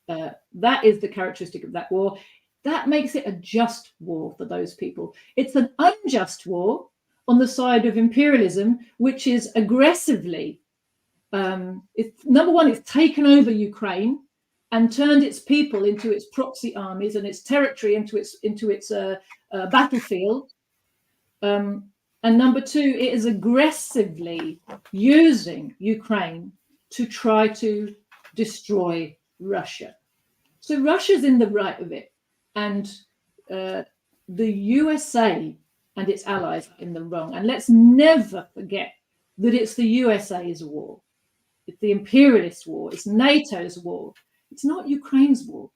That is the characteristic of that war. That makes it a just war for those people. It's an unjust war on the side of imperialism, which is aggressively, number one, it's taken over Ukraine and turned its people into its proxy armies and its territory into its battlefield. And number two, it is aggressively using Ukraine to try to destroy Russia. So Russia's in the right of it, and the USA and its allies are in the wrong. And let's never forget that it's the USA's war. It's the imperialist war. It's NATO's war. It's not Ukraine's war.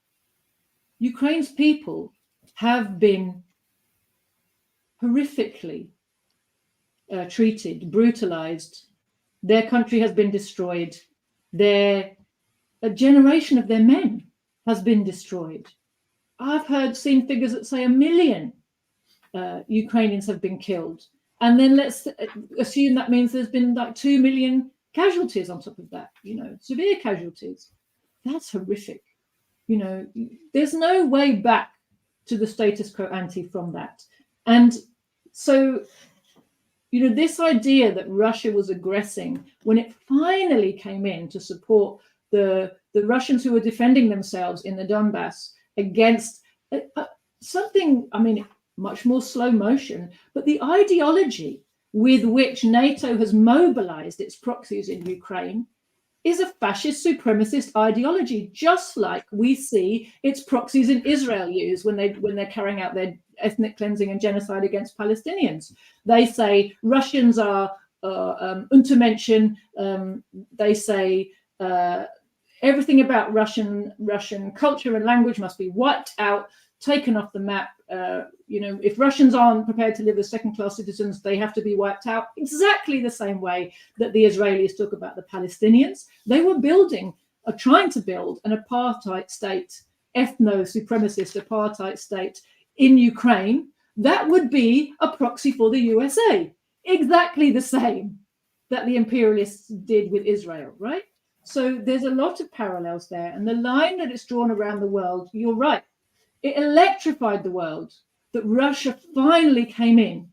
Ukraine's people have been horrifically treated, brutalized. Their country has been destroyed. A generation of their men has been destroyed. I've seen figures that say 1 million Ukrainians have been killed. And then let's assume that means there's been like 2 million casualties on top of that, you know, severe casualties. That's horrific. You know, there's no way back to the status quo ante from that. And so, you know, this idea that Russia was aggressing when it finally came in to support the Russians who were defending themselves in the Donbass against something, I mean, much more slow motion, but the ideology with which NATO has mobilized its proxies in Ukraine is a fascist supremacist ideology, just like we see its proxies in Israel use when they're carrying out their ethnic cleansing and genocide against Palestinians. They say Russians are Untermenschen. They say everything about Russian culture and language must be wiped out, taken off the map. You know, if Russians aren't prepared to live as second-class citizens, they have to be wiped out. Exactly the same way that the Israelis talk about the Palestinians. They were trying to build an apartheid state, ethno-supremacist apartheid state in Ukraine. That would be a proxy for the USA. Exactly the same that the imperialists did with Israel, right? So there's a lot of parallels there. And the line that it's drawn around the world, you're right. It electrified the world that Russia finally came in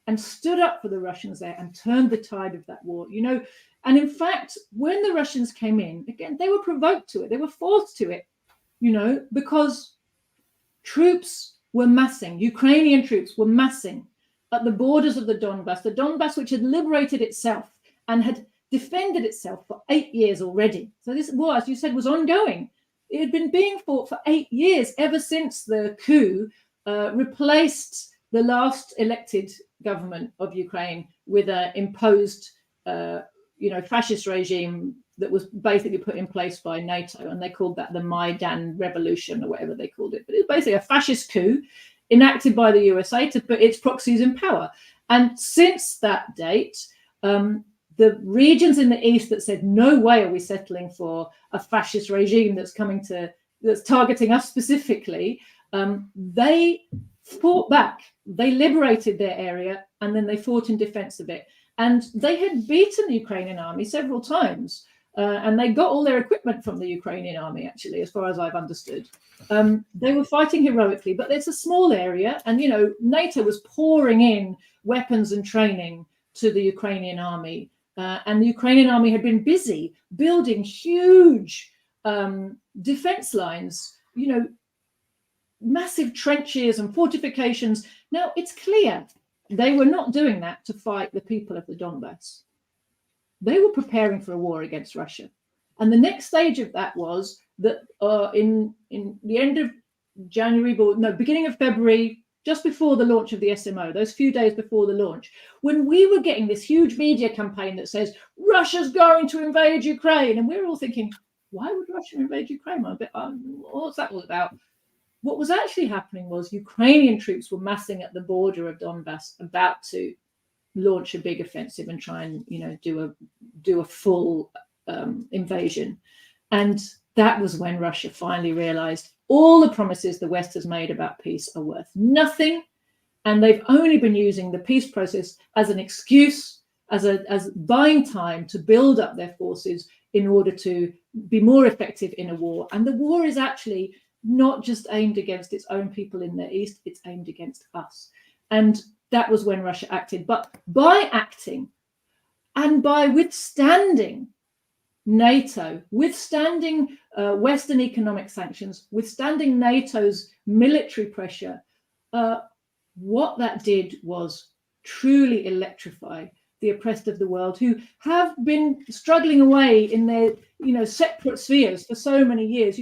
and stood up for the Russians there and turned the tide of that war, you know. And in fact, when the Russians came in, again, they were provoked to it. They were forced to it, you know, because troops were massing. Ukrainian troops were massing at the borders of the Donbass, which had liberated itself and had defended itself for 8 years already. So this war, as you said, was ongoing. It had been being fought for 8 years, ever since the coup replaced the last elected government of Ukraine with an imposed, you know, fascist regime that was basically put in place by NATO, and they called that the Maidan Revolution or whatever they called it. But it's basically a fascist coup enacted by the USA to put its proxies in power. And since that date, the regions in the east that said, no way are we settling for a fascist regime that's targeting us specifically, they fought back. They liberated their area, and then they fought in defense of it. And they had beaten the Ukrainian army several times. And they got all their equipment from the Ukrainian army, actually, as far as I've understood. They were fighting heroically, but it's a small area. And, NATO was pouring in weapons and training to the Ukrainian army. And the Ukrainian army had been busy building huge defense lines, massive trenches and fortifications. Now, it's clear they were not doing that to fight the people of the Donbass. They were preparing for a war against Russia. And the next stage of that was that in the end of January, beginning of February, just before the launch of the SMO, those few days before the launch, when we were getting this huge media campaign that says, Russia's going to invade Ukraine. And we're all thinking, why would Russia invade Ukraine? What's that all about? What was actually happening was Ukrainian troops were massing at the border of Donbass, about to launch a big offensive and try and do a full invasion. And that was when Russia finally realized all the promises the West has made about peace are worth nothing, and they've only been using the peace process as an excuse, as buying time to build up their forces in order to be more effective in a war. And the war is actually not just aimed against its own people in the east, it's aimed against us. And that was when Russia acted. But by acting and by withstanding NATO, withstanding Western economic sanctions, withstanding NATO's military pressure, what that did was truly electrify the oppressed of the world, who have been struggling away in their separate spheres for so many years.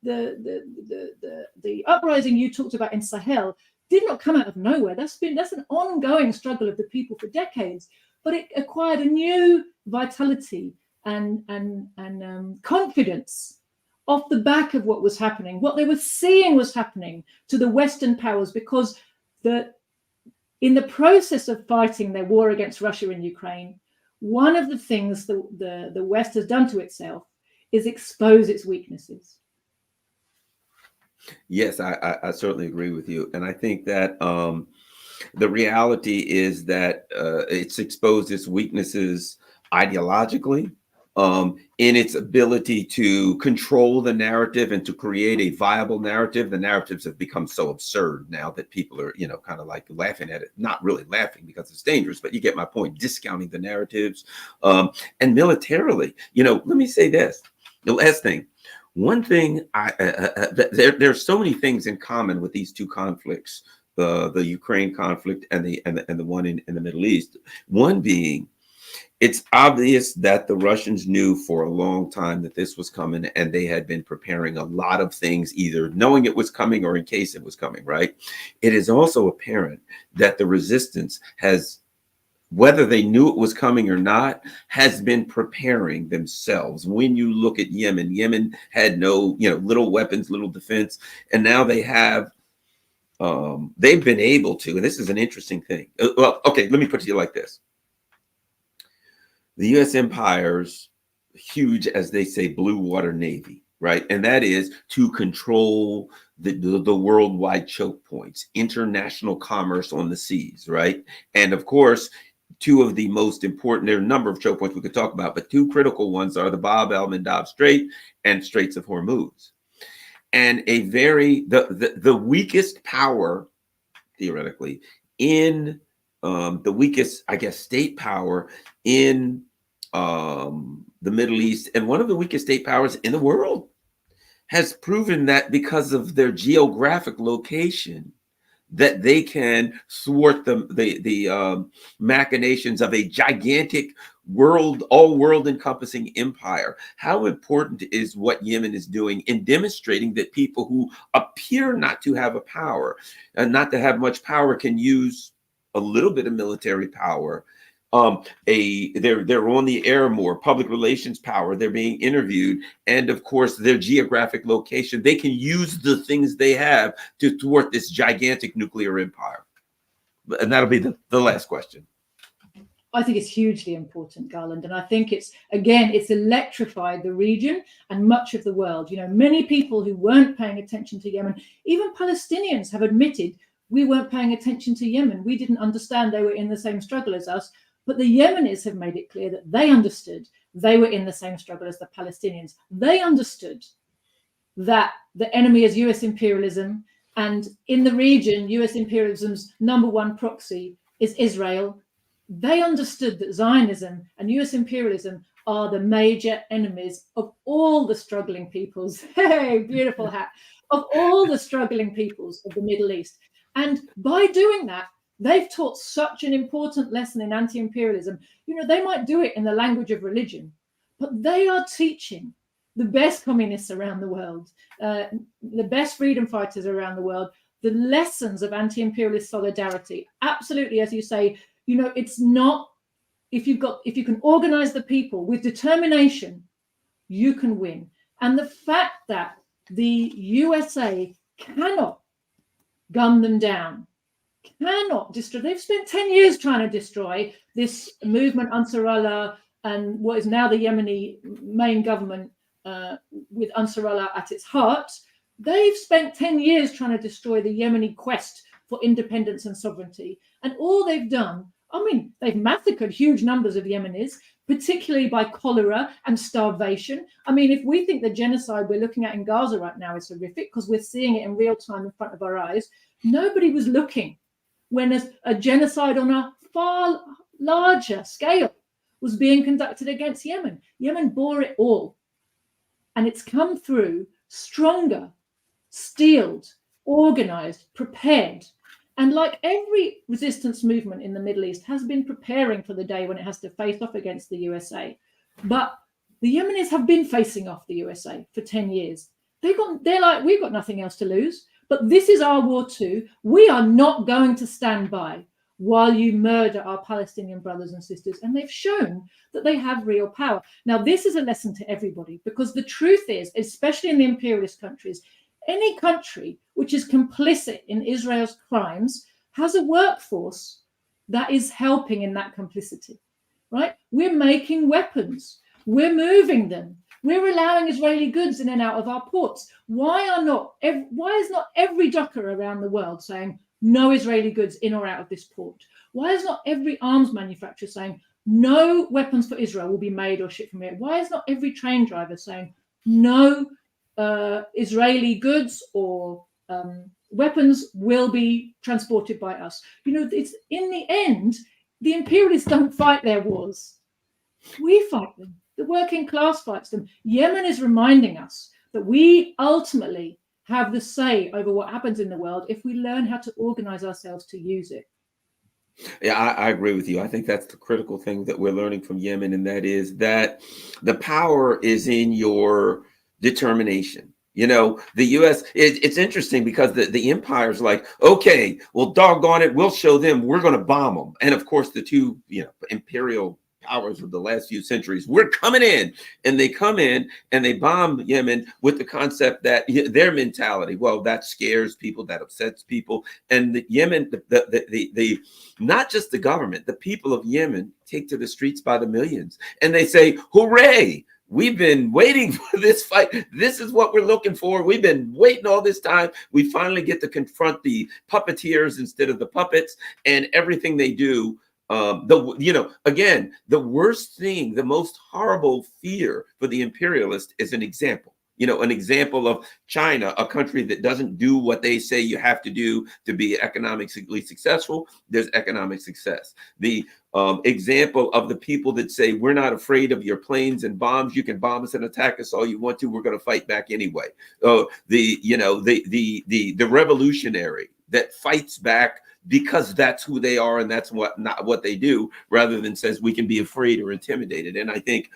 The uprising you talked about in Sahel did not come out of nowhere. That's an ongoing struggle of the people for decades, but it acquired a new vitality and confidence off the back of what was happening. What they were seeing was happening to the Western powers, because in the process of fighting their war against Russia in Ukraine, one of the things the West has done to itself is expose its weaknesses. Yes, I certainly agree with you. And I think that the reality is that it's exposed its weaknesses ideologically, in its ability to control the narrative and to create a viable narrative. The narratives have become so absurd now that people are, kind of like laughing at it, not really laughing because it's dangerous, but you get my point, discounting the narratives. And militarily, let me say this, the last thing. One thing, there's so many things in common with these two conflicts, the Ukraine conflict and the one in the Middle East. One being, it's obvious that the Russians knew for a long time that this was coming, and they had been preparing a lot of things, either knowing it was coming or in case it was coming, right? It is also apparent that the resistance has, whether they knew it was coming or not, has been preparing themselves. When you look at Yemen had no, little weapons, little defense, and now they have, they've been able to, and this is an interesting thing. Well, okay, let me put it to you like this. The U.S. empire's huge, as they say, blue water navy, right? And that is to control the worldwide choke points, international commerce on the seas, right? And of course, two of the most important, there are a number of choke points we could talk about, but two critical ones are the Bab el-Mandab Strait and Straits of Hormuz. And the weakest power, theoretically, in the weakest, I guess, state power in the Middle East, and one of the weakest state powers in the world, has proven that because of their geographic location, that they can thwart the machinations of a gigantic all world encompassing empire. How important is what Yemen is doing in demonstrating that people who appear not to have a power and not to have much power can use a little bit of military power they're on the air more, public relations power, they're being interviewed, and of course their geographic location. They can use the things they have to thwart this gigantic nuclear empire. And that'll be the last question. I think it's hugely important, Garland, and I think it's electrified the region and much of the world. You know, many people who weren't paying attention to Yemen, even Palestinians, have admitted we weren't paying attention to Yemen. We didn't understand they were in the same struggle as us. But the Yemenis have made it clear that they understood they were in the same struggle as the Palestinians. They understood that the enemy is US imperialism, and in the region, US imperialism's number one proxy is Israel. They understood that Zionism and US imperialism are the major enemies of all the struggling peoples. Hey, beautiful hat. Of all the struggling peoples of the Middle East. And by doing that, they've taught such an important lesson in anti-imperialism. You know, they might do it in the language of religion, but they are teaching the best communists around the world, the best freedom fighters around the world, the lessons of anti-imperialist solidarity. Absolutely, as you say, you know, it's not, if you can organize the people with determination, you can win. And the fact that the USA cannot gun them down, cannot destroy, they've spent 10 years trying to destroy this movement, Ansarullah, and what is now the Yemeni main government with Ansarullah at its heart. They've spent 10 years trying to destroy the Yemeni quest for independence and sovereignty. And all they've done, I mean, they've massacred huge numbers of Yemenis, particularly by cholera and starvation. I mean, if we think the genocide we're looking at in Gaza right now is horrific because we're seeing it in real time in front of our eyes, nobody was looking when a genocide on a far larger scale was being conducted against Yemen. Yemen bore it all. And it's come through stronger, steeled, organized, prepared. And like every resistance movement in the Middle East has been preparing for the day when it has to face off against the USA. But the Yemenis have been facing off the USA for 10 years. They're like, we've got nothing else to lose, but this is our war too. We are not going to stand by while you murder our Palestinian brothers and sisters. And they've shown that they have real power. Now, this is a lesson to everybody, because the truth is, especially in the imperialist countries, any country which is complicit in Israel's crimes has a workforce that is helping in that complicity, right? We're making weapons. We're moving them. We're allowing Israeli goods in and out of our ports. Why is not every docker around the world saying no Israeli goods in or out of this port? Why is not every arms manufacturer saying no weapons for Israel will be made or shipped from here? Why is not every train driver saying no Israeli goods or weapons will be transported by us? You know, it's in the end, the imperialists don't fight their wars. We fight them. The working class fights them. Yemen is reminding us that we ultimately have the say over what happens in the world if we learn how to organize ourselves to use it. Yeah, I agree with you. I think that's the critical thing that we're learning from Yemen, and that is that the power is in your determination. You know, the U.S., it's interesting because the empire's like, okay, well, doggone it, we'll show them, we're going to bomb them. And of course, the two, imperial powers of the last few centuries, we're coming in, and they come in and they bomb Yemen with the concept that their mentality, well, that scares people, that upsets people. And the Yemen, the not just the government, the people of Yemen take to the streets by the millions, and they say, hooray, we've been waiting for this fight. This is what we're looking for. We've been waiting all this time. We finally get to confront the puppeteers instead of the puppets, and everything they do. Again, the worst thing, the most horrible fear for the imperialist is an example. An example of China, a country that doesn't do what they say you have to do to be economically successful. There's economic success. The example of the people that say, we're not afraid of your planes and bombs. You can bomb us and attack us all you want to. We're going to fight back anyway. The revolutionary that fights back because that's who they are and that's not what they do, rather than says we can be afraid or intimidated. And I think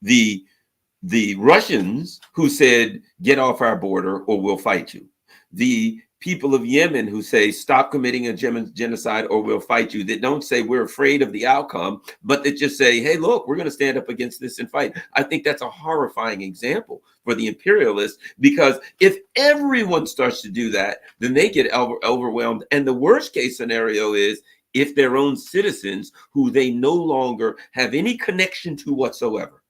the Russians who said, get off our border or we'll fight you. The people of Yemen who say, stop committing a genocide or we'll fight you, that don't say we're afraid of the outcome, but that just say, hey, look, we're going to stand up against this and fight. I think that's a horrifying example for the imperialists, because if everyone starts to do that, then they get overwhelmed. And the worst case scenario is if their own citizens, who they no longer have any connection to whatsoever,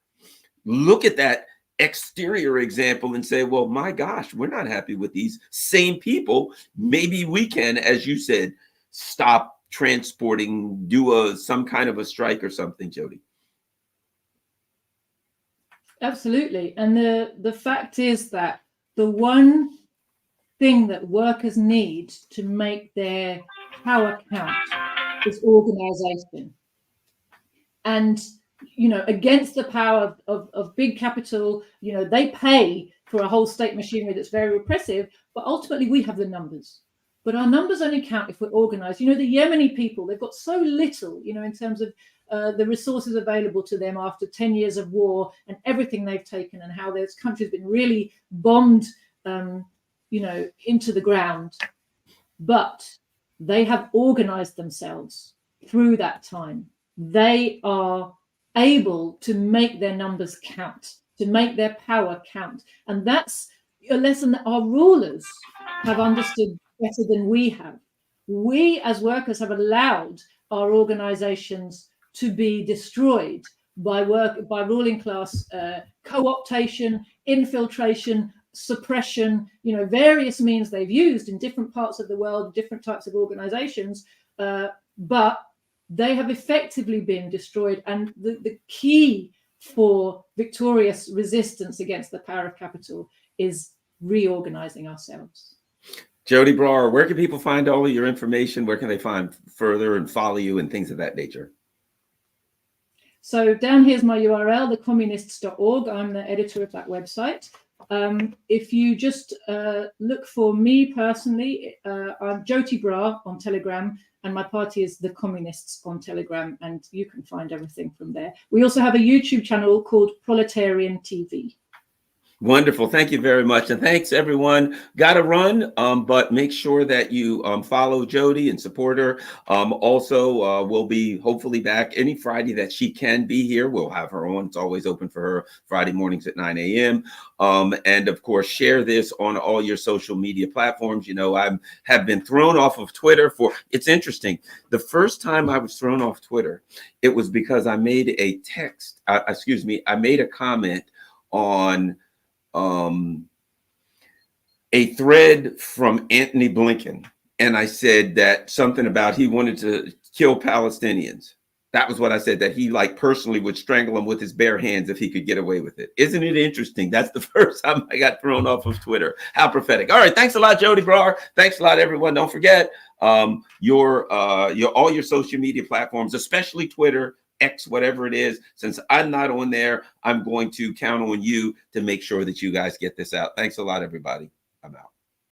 look at that exterior example and say, well, my gosh, we're not happy with these same people. Maybe we can, as you said, stop transporting, do some kind of a strike or something, Joti. Absolutely. And the fact is that the one thing that workers need to make their power count is organization. And against the power of big capital, they pay for a whole state machinery that's very repressive, but ultimately we have the numbers. But our numbers only count if we're organized. The Yemeni people, they've got so little, in terms of the resources available to them after 10 years of war and everything they've taken, and how this country's been really bombed, into the ground. But they have organized themselves through that time. They are able to make their numbers count, to make their power count. And that's a lesson that our rulers have understood better than we have. We as workers have allowed our organizations to be destroyed by ruling class co-optation, infiltration, suppression, various means they've used in different parts of the world, different types of organizations, but they have effectively been destroyed. And the key for victorious resistance against the power of capital is reorganizing ourselves. Joti Brar, where can people find all of your information? Where can they find further and follow you and things of that nature? So down here's my URL, thecommunists.org. I'm the editor of that website. If you just look for me personally, I'm Joti Brar on Telegram, and my party is The Communists on Telegram, and you can find everything from there. We also have a YouTube channel called Proletarian TV. Wonderful. Thank you very much. And thanks, everyone. Got to run, but make sure that you follow Joti and support her. Also, we'll be hopefully back any Friday that she can be here. We'll have her on. It's always open for her Friday mornings at 9 a.m. And of course, share this on all your social media platforms. I have been thrown off of Twitter it's interesting. The first time I was thrown off Twitter, it was because I made I made a comment on a thread from Antony Blinken. And I said that something about he wanted to kill Palestinians. That was what I said, that he personally would strangle them with his bare hands if he could get away with it. Isn't it interesting? That's the first time I got thrown off of Twitter. How prophetic. All right. Thanks a lot, Joti Brar. Thanks a lot, everyone. Don't forget all your social media platforms, especially Twitter, X, whatever it is. Since I'm not on there, I'm going to count on you to make sure that you guys get this out. Thanks a lot, everybody. I'm out.